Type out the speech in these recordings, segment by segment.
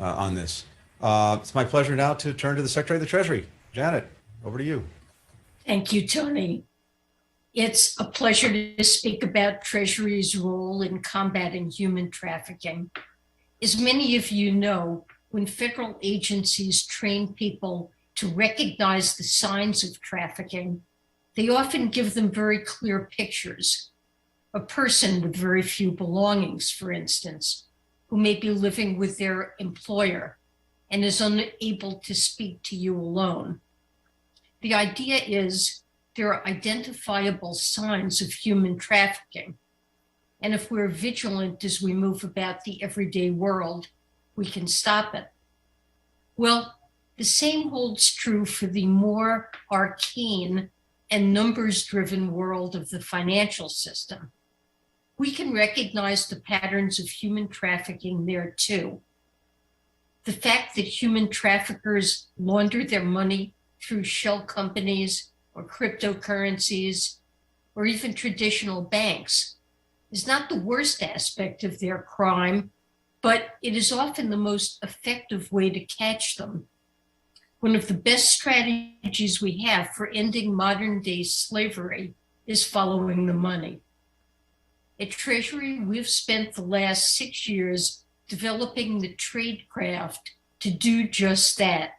on this. It's my pleasure now to turn to the Secretary of the Treasury. Janet, over to you. Thank you, Tony. It's a pleasure to speak about Treasury's role in combating human trafficking. As many of you know, when federal agencies train people to recognize the signs of trafficking, they often give them very clear pictures. A person with very few belongings, for instance, who may be living with their employer and is unable to speak to you alone. The idea is there are identifiable signs of human trafficking. And if we're vigilant as we move about the everyday world, we can stop it. Well, the same holds true for the more arcane and numbers-driven world of the financial system. We can recognize the patterns of human trafficking there too. The fact that human traffickers launder their money through shell companies or cryptocurrencies, or even traditional banks, is not the worst aspect of their crime, but it is often the most effective way to catch them. One of the best strategies we have for ending modern-day slavery is following the money. At Treasury, we've spent the last 6 years developing the tradecraft to do just that.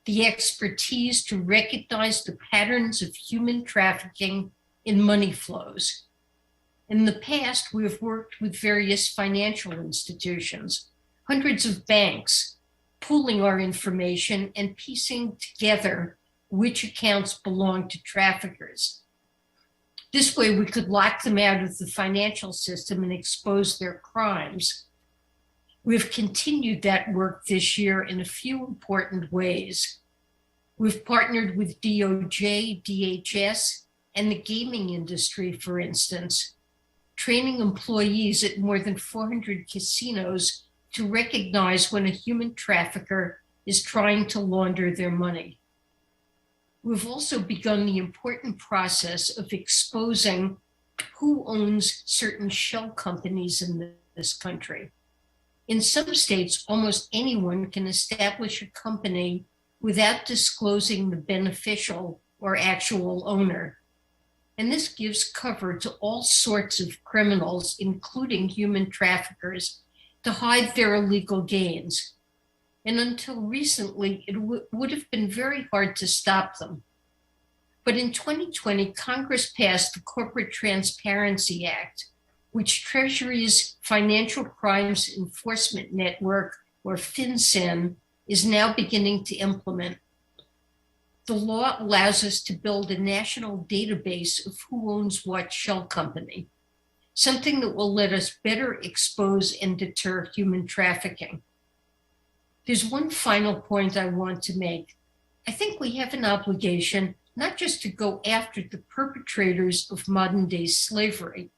The expertise to recognize the patterns of human trafficking in money flows. In the past, we have worked with various financial institutions, hundreds of banks, pooling our information and piecing together which accounts belong to traffickers. This way, we could lock them out of the financial system and expose their crimes. We've continued that work this year in a few important ways. We've partnered with DOJ, DHS, and the gaming industry, for instance, training employees at more than 400 casinos to recognize when a human trafficker is trying to launder their money. We've also begun the important process of exposing who owns certain shell companies in this country. In some states, almost anyone can establish a company without disclosing the beneficial or actual owner. And this gives cover to all sorts of criminals, including human traffickers, to hide their illegal gains. And until recently, it would have been very hard to stop them. But in 2020, Congress passed the Corporate Transparency Act, which Treasury's Financial Crimes Enforcement Network, or FinCEN, is now beginning to implement. The law allows us to build a national database of who owns what shell company, something that will let us better expose and deter human trafficking. There's one final point I want to make. I think we have an obligation not just to go after the perpetrators of modern-day slavery,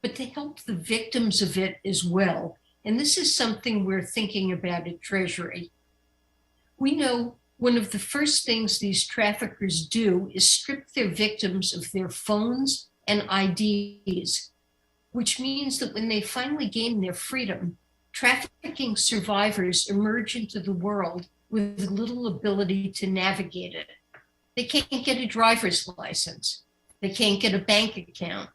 but to help the victims of it as well. And this is something we're thinking about at Treasury. We know one of the first things these traffickers do is strip their victims of their phones and IDs, which means that when they finally gain their freedom, trafficking survivors emerge into the world with little ability to navigate it. They can't get a driver's license. They can't get a bank account.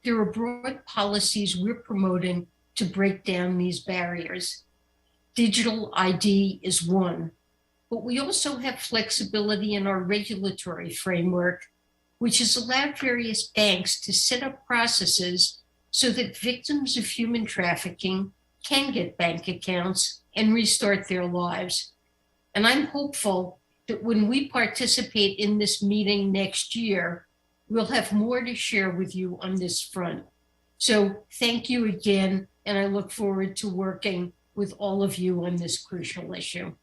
There are broad policies we're promoting to break down these barriers. Digital ID is one, but we also have flexibility in our regulatory framework, which has allowed various banks to set up processes so that victims of human trafficking can get bank accounts and restart their lives. And I'm hopeful that when we participate in this meeting next year, we'll have more to share with you on this front. So thank you again, and I look forward to working with all of you on this crucial issue.